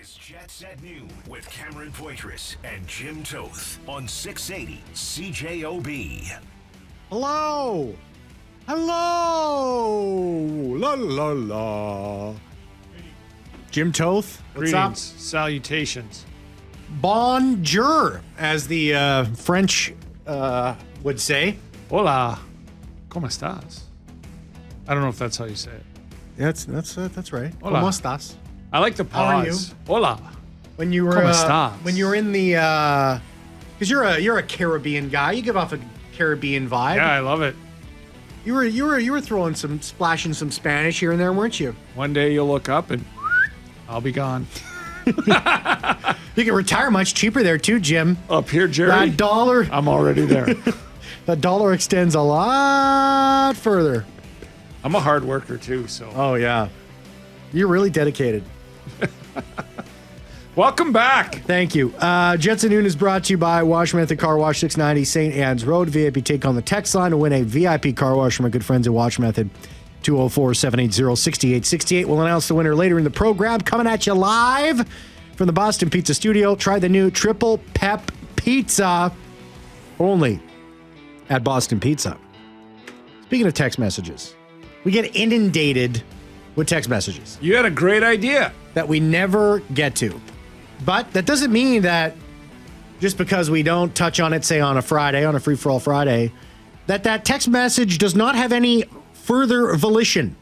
is Jets at Noon with Cameron Poitras and Jim Toth on 680 CJOB. Hello. Hello. La la la. Jim Toth, what's Greetings, up? salutations. Bonjour, as the French would say. Hola, ¿cómo estás? I don't know if that's how you say it. That's right. Hola. ¿Cómo estás? I like the How are pause. Hola. When you were ¿Cómo estás? when you were in the because you're a Caribbean guy, you give off a Caribbean vibe. Yeah, I love it. You were throwing splashing some Spanish here and there, weren't you? One day you'll look up and I'll be gone. You can retire much cheaper there too, Jim. Up here, Jerry. That dollar, I'm already there. that dollar extends a lot further. I'm a hard worker too, so. Oh yeah, you're really dedicated. Welcome back. Thank you. Jets at Noon is brought to you by Wash Method Car Wash, 690 St. Anne's Road. VIP take on the text line to win a VIP car wash from our good friends at Wash Method. 204-780-6868. We'll announce the winner later in the program. Coming at you live from the Boston Pizza Studio. Try the new Triple Pep Pizza only at Boston Pizza. Speaking of text messages, we get inundated with text messages You had a great idea. that we never get to. But that doesn't mean that just because we don't touch on it, say on a Friday, on a free-for-all Friday, that text message does not have any further volition.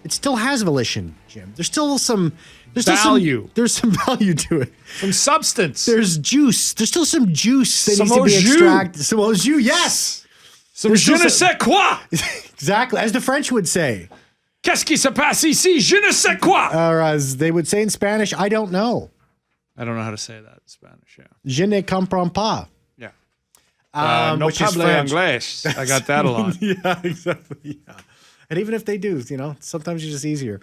It still has volition, Jim. There's still some Value. There's some value to it. Some substance. There's juice. There's still some juice that needs to be Some jus. extracted. Some au jus, yes. Some There's je ne still sais quoi. Exactly, as the French would say. Qu'est-ce qui se passe ici? Je ne sais quoi. Or as they would say in Spanish, I don't know. I don't know how to say that in Spanish, yeah. Je ne comprends pas. Yeah. No which is parle French. anglais. I got that a lot. Yeah, exactly. Yeah. And even if they do, sometimes it's just easier.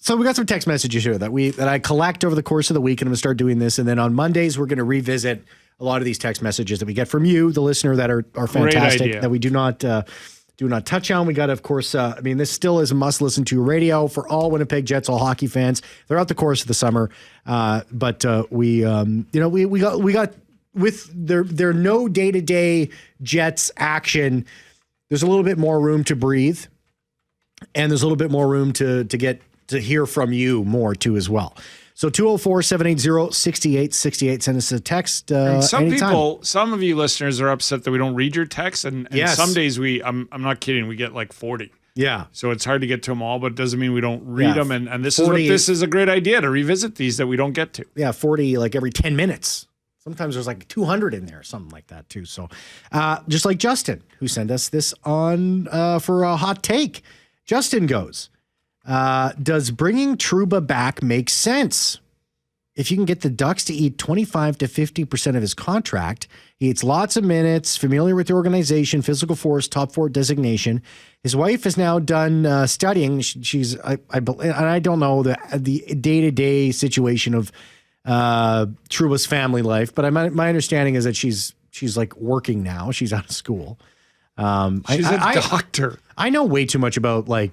So we got some text messages here that I collect over the course of the week, and I'm going to start doing this. And then on Mondays, we're going to revisit a lot of these text messages that we get from you, the listener, that are fantastic, idea. that we do not touch on. We got to, of course, this still is a must listen to radio for all Winnipeg Jets, all hockey fans throughout the course of the summer. But we got with their no day-to-day Jets action. There's a little bit more room to breathe, and there's a little bit more room to get to hear from you more too as well. So 204-780-6868. Send us a text. Anytime. Some of you listeners are upset that we don't read your texts, and Yes. some days I'm not kidding, we get like 40. Yeah. So it's hard to get to them all, but it doesn't mean we don't read Yeah. them. And this 40 this is a great idea to revisit these that we don't get to. Yeah, 40 like every 10 minutes. Sometimes there's like 200 in there, something like that too. So just like Justin, who sent us this on for a hot take. Justin goes, does bringing Trouba back make sense? If you can get the Ducks to eat 25 to 50% of his contract, he eats lots of minutes, familiar with the organization, physical force, top four designation. His wife has now done studying. She's, I don't know the day-to-day situation of Trouba's family life, but my understanding is that she's like working now. She's out of school. She's a doctor. I know way too much about like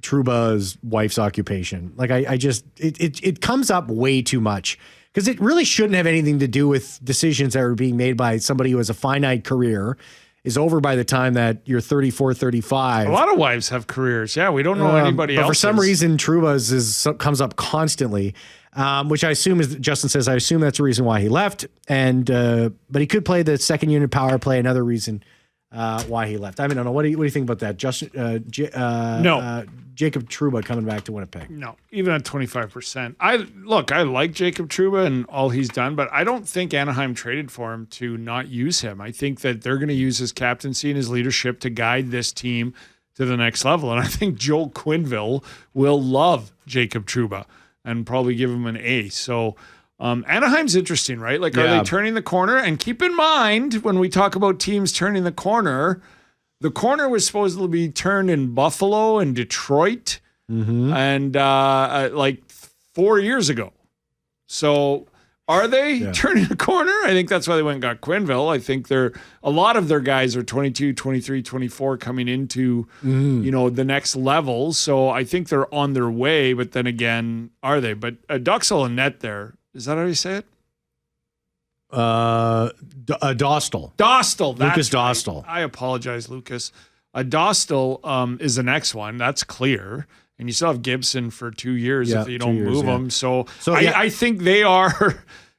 Trouba's wife's occupation. Like it comes up way too much because it really shouldn't have anything to do with decisions that are being made by somebody who has a finite career, is over by the time that you're 34, 35. A lot of wives have careers. Yeah, we don't know anybody but else. for some reason, Trouba's comes up constantly, which I assume is, Justin says, I assume that's the reason why he left. And but he could play the second unit power play, another reason why he left. I mean, I don't know. What do you think about that? Justin, No. Jacob Trouba coming back to Winnipeg. No, even at 25%. I like Jacob Trouba and all he's done, but I don't think Anaheim traded for him to not use him. I think that they're going to use his captaincy and his leadership to guide this team to the next level. And I think Joel Quenneville will love Jacob Trouba and probably give him an A. So Anaheim's interesting, right? Like, are they turning the corner? And keep in mind, when we talk about teams turning the corner was supposed to be turned in Buffalo and Detroit and like 4 years ago. So Are they turning a corner? I think that's why they went and got Quenneville. I think a lot of their guys are 22, 23, 24 coming into, the next level. So I think they're on their way, but then again, are they? But Duxell and net there. Is that how you say it? Dostal. Dostal. Lucas Dostal. Right. I apologize, Lucas. Dostal is the next one. That's clear. And you still have Gibson for 2 years if you don't move them. So I think they are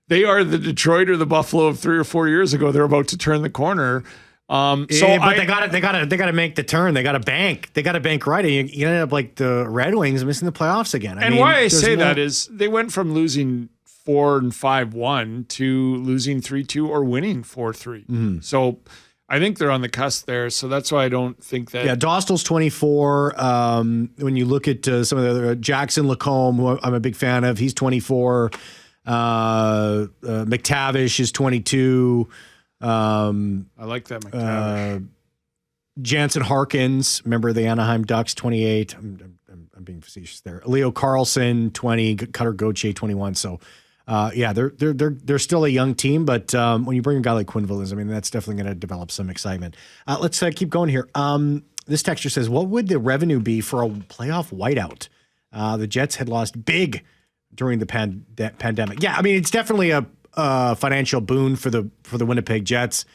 the Detroit or the Buffalo of 3 or 4 years ago. They're about to turn the corner. But they got to make the turn. They got to bank. They got to bank right. You end up like the Red Wings missing the playoffs again. Why I say that is they went from losing 4-5-1 to losing 3-2 or winning 4-3. So I think they're on the cusp there, so that's why I don't think that. Yeah, Dostal's 24. When you look at some of the other, Jackson Lacombe, who I'm a big fan of, he's 24. McTavish is 22. I like that McTavish. Jansen Harkins, member of the Anaheim Ducks, 28. I'm being facetious there. Leo Carlson, 20. Cutter Gauthier, 21. So. They're still a young team, but when you bring a guy like Quenneville, that's definitely going to develop some excitement. Let's keep going here. This texture says, what would the revenue be for a playoff whiteout? The Jets had lost big during the pandemic. Yeah, it's definitely a financial boon for the Winnipeg Jets.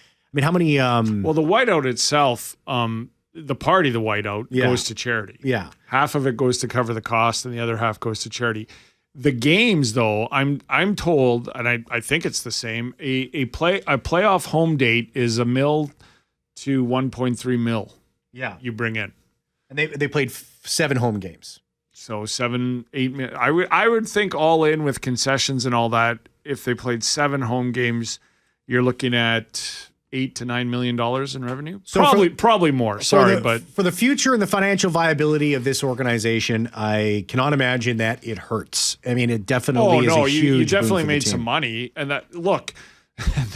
How many? Well, the whiteout itself, the whiteout goes to charity. Yeah, half of it goes to cover the cost, and the other half goes to charity. The games, though, I'm told, and I think it's the same. A playoff home date is $1 million to $1.3 million. Yeah, you bring in, and they played 7 home games. So 7-8 million. I would think all in with concessions and all that. If they played 7 home games, you're looking at $8 to $9 million in revenue. So probably more. But for the future and the financial viability of this organization, I cannot imagine that it hurts. It definitely is a huge. You definitely boon for made the team. some money, and that look,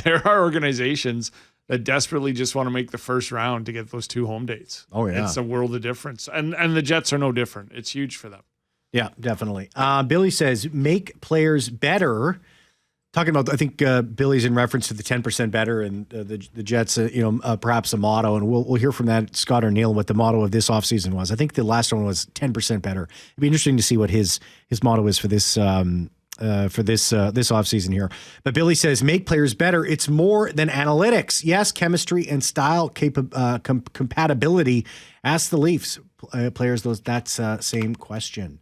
there are organizations that desperately just want to make the first round to get those 2 home dates. Oh yeah, it's a world of difference, and the Jets are no different. It's huge for them. Yeah, definitely. Billy says make players better. Talking about, I think Billy's in reference to the 10% better and the Jets, perhaps a motto, and we'll hear from that Scott or Neil what the motto of this offseason was. I think the last one was 10% better. It'd be interesting to see what his motto is for this offseason here. But Billy says make players better. It's more than analytics. Yes, chemistry and style compatibility. Ask the Leafs players that same question.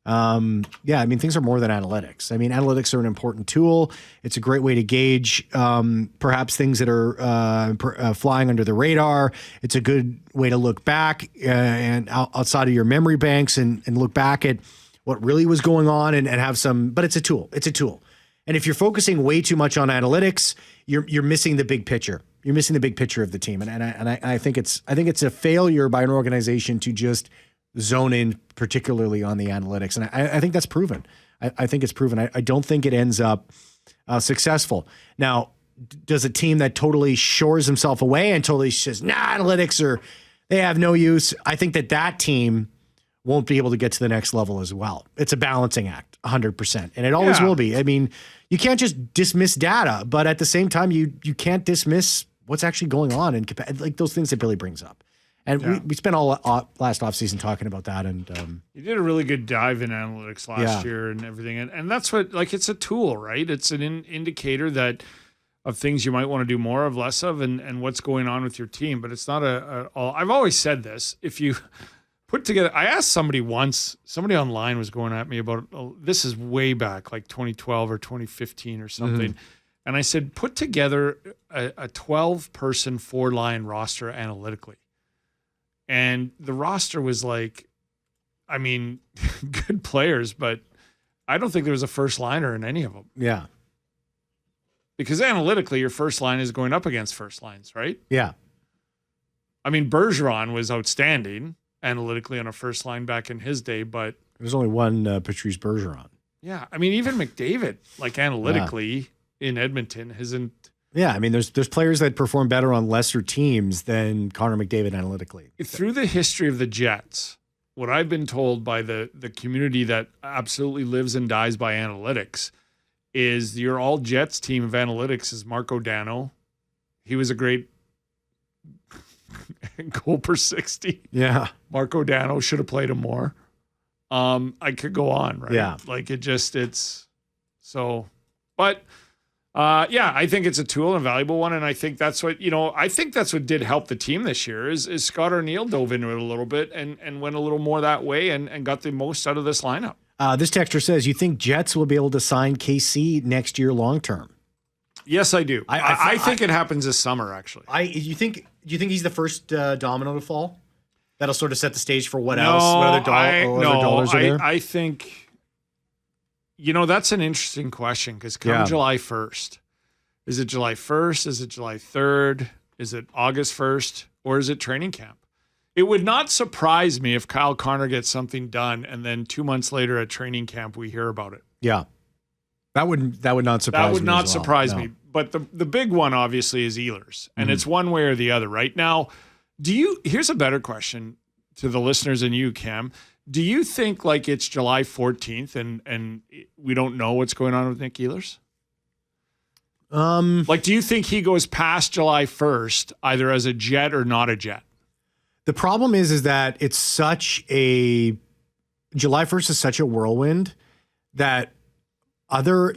Things are more than analytics. Analytics are an important tool. It's a great way to gauge perhaps things that are flying under the radar. It's a good way to look back and outside of your memory banks and look back at what really was going on and have some. But it's a tool. It's a tool. And if you're focusing way too much on analytics, you're missing the big picture. You're missing the big picture of the team. And I think it's a failure by an organization to just zone in particularly on the analytics. And I think that's proven. I think it's proven. I don't think it ends up successful. Now, does a team that totally shores himself away and totally says, analytics they have no use, I think that team won't be able to get to the next level as well. It's a balancing act, 100%. And it always will be. You can't just dismiss data, but at the same time, you can't dismiss what's actually going on and like those things that Billy brings up. And we spent all last offseason talking about that. And you did a really good dive in analytics last year and everything. And that's what, it's a tool, right? It's an indicator of things you might want to do more of, less of, and what's going on with your team. But it's not I've always said this. If you put together, I asked somebody once, somebody online was going at me about, this is way back, like 2012 or 2015 or something. Mm-hmm. And I said, put together a 12-person 4-line roster analytically. And the roster was good players, but I don't think there was a first liner in any of them. Yeah. Because analytically, your first line is going up against first lines, right? Yeah. Bergeron was outstanding analytically on a first line back in his day, but there's only one Patrice Bergeron. Yeah. Even McDavid, analytically in Edmonton isn't. Yeah, there's players that perform better on lesser teams than Connor McDavid analytically. Through the history of the Jets, what I've been told by the community that absolutely lives and dies by analytics is your all Jets team of analytics is Marco Dano. He was a great goal per 60. Yeah. Marco Dano should have played him more. I could go on, right? Yeah. Like it's so, but I think it's a tool and a valuable one. And I think that's what, did help the team this year is Scott O'Neill dove into it a little bit and went a little more that way and got the most out of this lineup. This texter says, you think Jets will be able to sign KC next year long-term? Yes, I do. I think it happens this summer, actually. Do you think he's the first domino to fall? That'll sort of set the stage for what else? What other dollars are there? I think, that's an interesting question because come July 1st, is it July 1st? Is it July 3rd? Is it August 1st? Or is it training camp? It would not surprise me if Kyle Connor gets something done and then 2 months later at training camp we hear about it. Yeah. That would not surprise me. That would not surprise me. But the big one obviously is Ehlers. And it's one way or the other. Right now, here's a better question to the listeners and you, Cam. Do you think like it's July 14th and we don't know what's going on with Nick Ehlers? Do you think he goes past July 1st either as a Jet or not a Jet? The problem is that it's such a July 1st is such a whirlwind that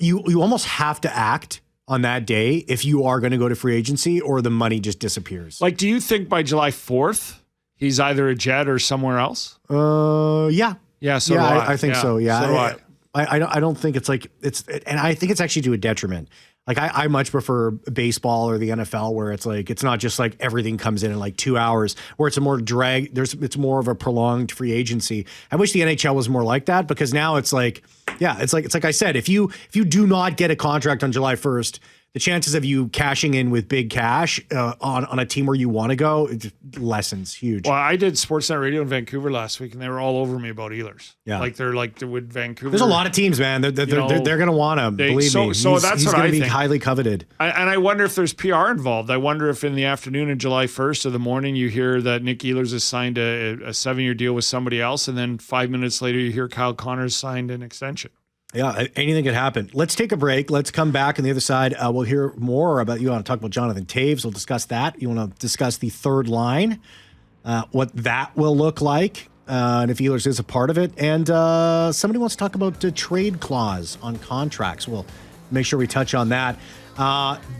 you almost have to act on that day if you are going to go to free agency or the money just disappears. Like, do you think by July 4th he's either a Jet or somewhere else? Yeah. Yeah, so I think so. Yeah. So I don't think it's like and I think it's actually to a detriment. Like I much prefer baseball or the NFL where it's like it's not just like everything comes in like 2 hours where it's a more it's more of a prolonged free agency. I wish the NHL was more like that because now it's like it's like I said, if you do not get a contract on July 1st, the chances of you cashing in with big cash on a team where you want to go it lessens huge. Well, I did Sportsnet Radio in Vancouver last week, and they were all over me about Ehlers. Yeah, they're with Vancouver. There's a lot of teams, man. They're going to want him. Believe me. So that's he's what going I to be think. Highly coveted. And I wonder if there's PR involved. I wonder if in the afternoon of July 1st or the morning you hear that Nick Ehlers has signed a 7-year deal with somebody else, and then 5 minutes later you hear Kyle Connor's signed an extension. Yeah, anything could happen. Let's take a break. Let's come back on the other side. We'll hear more about, you want to talk about Jonathan Toews. We'll discuss that. You want to discuss the third line, what that will look like, and if Ehlers is a part of it. And somebody wants to talk about the trade clause on contracts. We'll make sure we touch on that.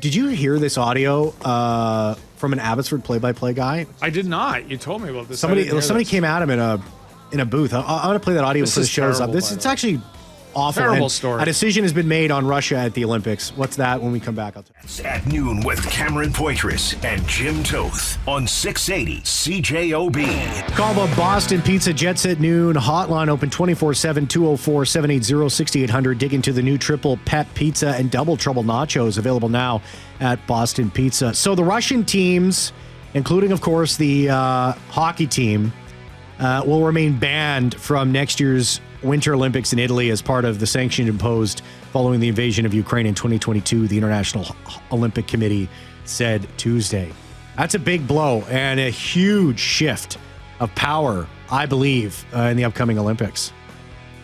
Did you hear this audio from an Abbotsford play-by-play guy? I did not. You told me about this. Somebody came at him in a booth. I'm going to play that audio before the show's up. It's actually awful. Terrible story. A decision has been made on Russia at the Olympics. What's that? When we come back, I'll tell you. At noon with Cameron Poitras and Jim Toth on 680 CJOB. Call the Boston Pizza Jets at noon. Hotline open 24/7, 204-780-6800. Dig into the new triple pep pizza and double trouble nachos available now at Boston Pizza. So the Russian teams, including, of course, the hockey team, will remain banned from next year's Winter Olympics in Italy as part of the sanction imposed following the invasion of Ukraine in 2022, the International Olympic Committee said Tuesday. That's a big blow and a huge shift of power, I believe, in the upcoming Olympics.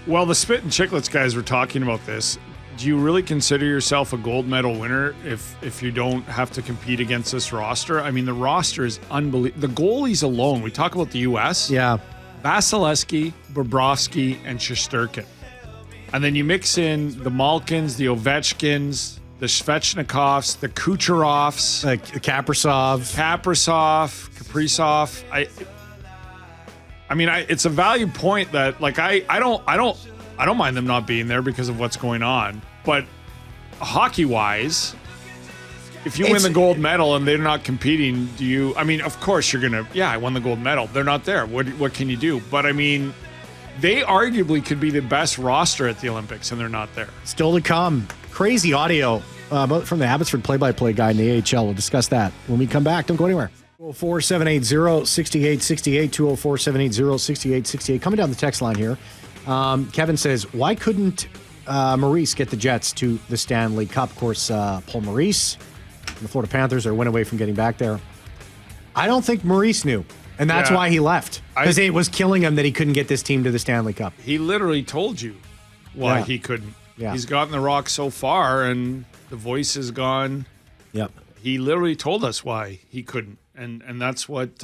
Well, the Spit and Chicklets guys were talking about this. Do you really consider yourself a gold medal winner if you don't have to compete against this roster? I mean, the roster is unbelievable. The goalies alone, we talk about the U.S., yeah, Vasilevsky, Bobrovsky, and Shesterkin. And then you mix in the Malkins, the Ovechkins, the Svechnikovs, the Kucherovs, Kaprizov, Kaprizov. I mean, it's a valid point that like I don't mind them not being there because of what's going on. But hockey-wise, if you win the gold medal and they're not competing, do you? I mean, of course you're gonna. Yeah, I won the gold medal. They're not there. What can you do? But I mean, they arguably could be the best roster at the Olympics, and they're not there. Still to come. Crazy audio from the Abbotsford play-by-play guy in the AHL. We'll discuss that when we come back. Don't go anywhere. 204-780-6868. 204-780-6868. Coming down the text line here. Kevin says, why couldn't Maurice get the Jets to the Stanley Cup? Of course, Paul Maurice and the Florida Panthers are a win away from getting back there. I don't think Maurice knew, and that's why he left. Because it was killing him that he couldn't get this team to the Stanley Cup. He literally told you why he couldn't. Yeah. He's gotten the rock so far, and the voice is gone. Yep. He literally told us why he couldn't, and that's what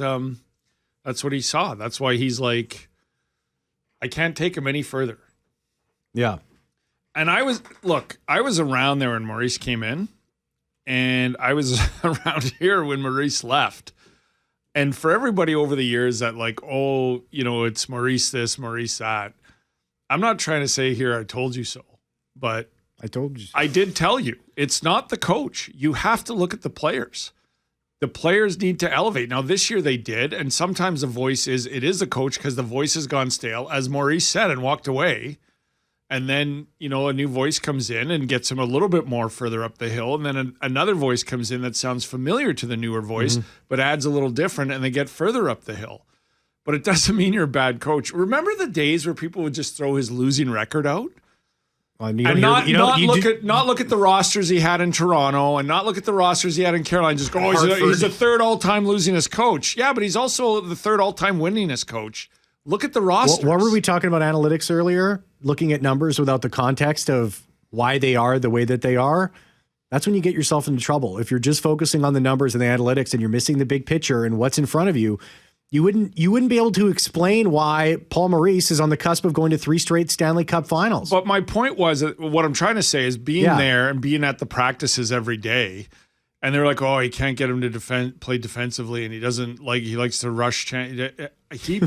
he saw. That's why he's like, I can't take him any further. Yeah. And I was around there when Maurice came in, and I was around here when Maurice left. And for everybody over the years that like, oh, it's Maurice this, Maurice that. I'm not trying to say here I told you so, but I told you so. I did tell you. It's not the coach. You have to look at the players. The players need to elevate. Now, this year they did, and sometimes the voice it is the coach because the voice has gone stale, as Maurice said, and walked away. And then, a new voice comes in and gets him a little bit more further up the hill. And then another voice comes in that sounds familiar to the newer voice, but adds a little different, and they get further up the hill. But it doesn't mean you're a bad coach. Remember the days where people would just throw his losing record out? And not look at the rosters he had in Toronto, and not look at the rosters he had in Carolina. Just go, he's the third all-time losingest coach. Yeah, but he's also the third all-time winningest coach. Look at the rosters. What were we talking about analytics earlier? Looking at numbers without the context of why they are the way that they are. That's when you get yourself into trouble. If you're just focusing on the numbers and the analytics and you're missing the big picture and what's in front of you, you wouldn't be able to explain why Paul Maurice is on the cusp of going to 3 straight Stanley Cup finals. But my point was, what I'm trying to say is being there and being at the practices every day, and they're like, oh, he can't get him to play defensively, and he doesn't he likes to rush. He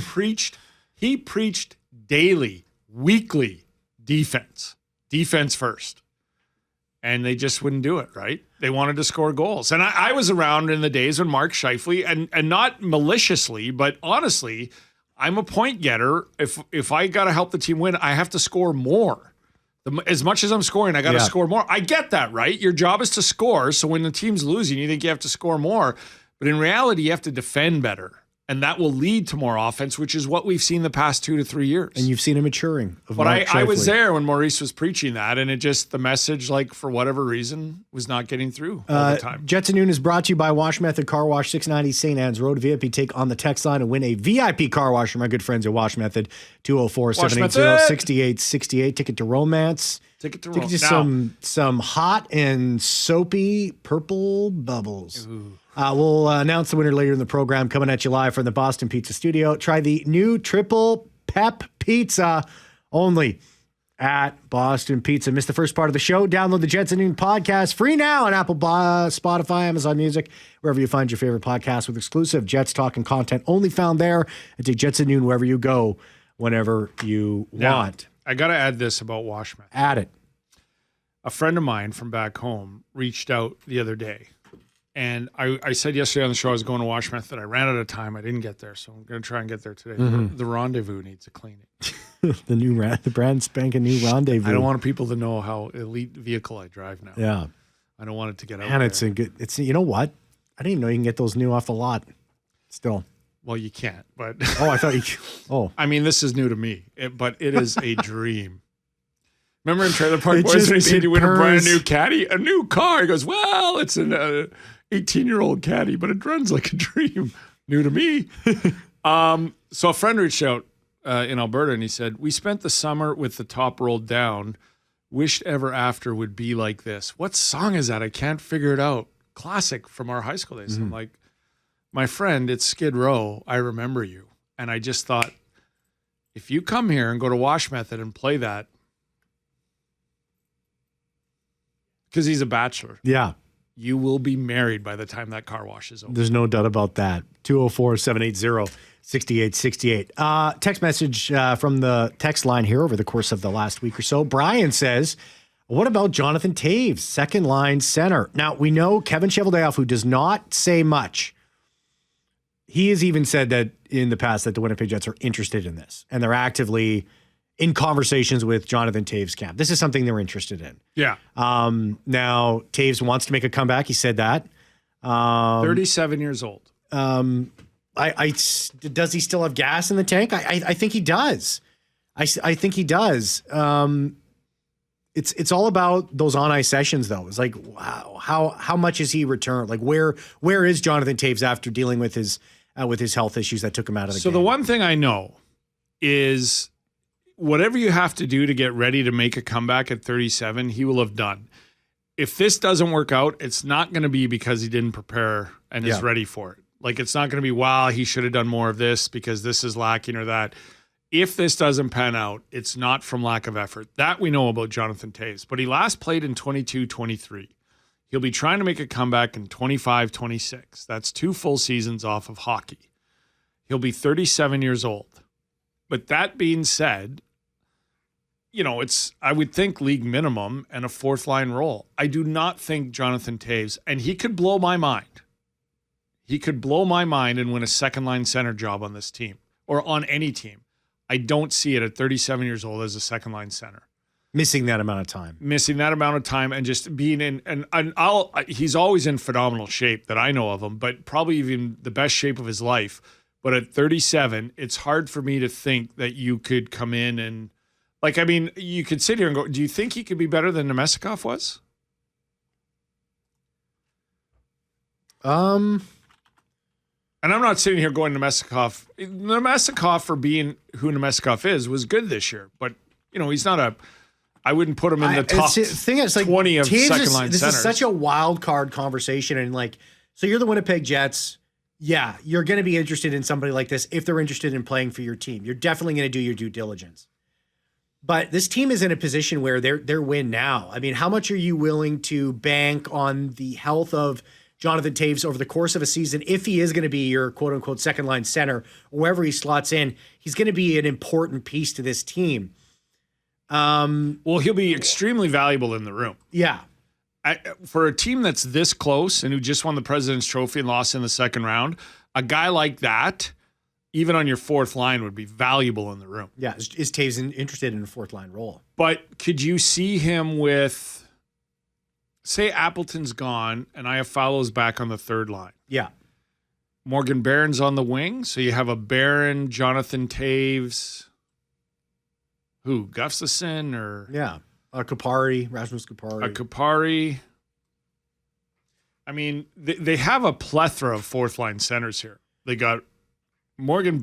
preached daily, weekly defense first. And they just wouldn't do it, right? They wanted to score goals. And I was around in the days when Mark Scheifele, and not maliciously, but honestly, I'm a point getter. If I got to help the team win, I have to score more. As much as I'm scoring, I got to score more. I get that, right? Your job is to score. So when the team's losing, you think you have to score more. But in reality, you have to defend better. And that will lead to more offense, which is what we've seen the past 2 to 3 years. And you've seen a maturing of But Mark I was Scheifele. there when Maurice was preaching that, and the message, for whatever reason, was not getting through all the time. Jets at Noon is brought to you by Wash Method Car Wash, 690 St. Anne's Road. VIP take on the text line and win a VIP car wash from my good friends at Wash Method, 204-780-6868. Ticket to romance. Ticket to some hot and soapy purple bubbles. Ooh. We'll announce the winner later in the program. Coming at you live from the Boston Pizza Studio. Try the new Triple Pep Pizza only at Boston Pizza. Missed the first part of the show? Download the Jets at Noon podcast free now on Apple, Spotify, Amazon Music, wherever you find your favorite podcast with exclusive Jets talk and content only found there. And take Jets at Noon wherever you go, whenever you want. I got to add this about Wash Method. Add it. A friend of mine from back home reached out the other day. And I said yesterday on the show I was going to Wash Method. I ran out of time. I didn't get there, so I'm going to try and get there today. The Rendezvous needs a cleaning. the brand spanking new Rendezvous. I don't want people to know how elite vehicle I drive now. Yeah. I don't want it to get out And there. it's you know what? I didn't even know you can get those new off the lot. Still. Well, you can't, but I thought you. Oh, I mean, this is new to me, but it is a dream. Remember in Trailer Park Boys when he said you win a brand new caddy, a new car? He goes, well, it's an 18-year-old caddy, but it runs like a dream. New to me. So a friend reached out in Alberta, and he said, we spent the summer with the top rolled down. Wished ever after would be like this. What song is that? I can't figure it out. Classic from our high school days. I'm like, my friend, it's Skid Row. I remember you. And I just thought, if you come here and go to Wash Method and play that, because he's a bachelor. Yeah. You will be married by the time that car wash is over. There's no doubt about that. 204-780-6868. Text message from the text line here over the course of the last week or so. Brian says, what about Jonathan Toews, second line center? Now, we know Kevin Cheveldayoff, who does not say much. He has even said that in the past that the Winnipeg Jets are interested in this, and they're actively in conversations with Jonathan Toews' camp. This is something they're interested in. Yeah. Now, Toews wants to make a comeback. He said that. 37 years old. Does he still have gas in the tank? I think he does. I think he does. It's all about those on-ice sessions, though. It's like, wow, how much is he returned? Like, where is Jonathan Toews after dealing with his health issues that took him out of the game? So the one thing I know is whatever you have to do to get ready to make a comeback at 37, he will have done. If this doesn't work out, it's not going to be because he didn't prepare and is ready for it. Like, it's not going to be, wow, he should have done more of this because this is lacking or that. If this doesn't pan out, it's not from lack of effort. That we know about Jonathan Toews. But he last played in 22-23. He'll be trying to make a comeback in 25-26. That's 2 full seasons off of hockey. He'll be 37 years old. But that being said, you know, it's, I would think, league minimum and a 4th-line role. I do not think Jonathan Toews, and he could blow my mind. He could blow my mind and win a 2nd-line center job on this team or on any team. I don't see it at 37 years old as a 2nd-line center. Missing that amount of time. And just being in, and he's always in phenomenal shape that I know of him, but probably even the best shape of his life. But at 37, it's hard for me to think that you could come in and, like, I mean, you could sit here and go, do you think he could be better than Nemestikov was? And I'm not sitting here going Nemestikov. Nemestikov, for being who Nemestikov is, was good this year. But, you know, he's not a, I wouldn't put him in the top thing is, like, 20 of Toews second-line centers. This is such a wild card conversation. And, like, so you're the Winnipeg Jets. Yeah, you're going to be interested in somebody like this if they're interested in playing for your team. You're definitely going to do your due diligence. But this team is in a position where they're win now. I mean, how much are you willing to bank on the health of Jonathan Toews over the course of a season? If he is going to be your quote unquote 2nd-line center, wherever he slots in, he's going to be an important piece to this team. Well, he'll be extremely valuable in the room. Yeah. For a team that's this close and who just won the President's Trophy and lost in the 2nd round, a guy like that, even on your 4th line, would be valuable in the room. Yeah. Is Toews interested in a 4th-line role? But could you see him with, say, Appleton's gone and Iafalo's back on the 3rd line? Yeah. Morgan Barron's on the wing. So you have a Barron, Jonathan Toews, who, Gustafsson or? Yeah. Kupari, Rasmus Kupari. Kupari. I mean, they have a plethora of 4th-line centers here. They got Morgan Barron.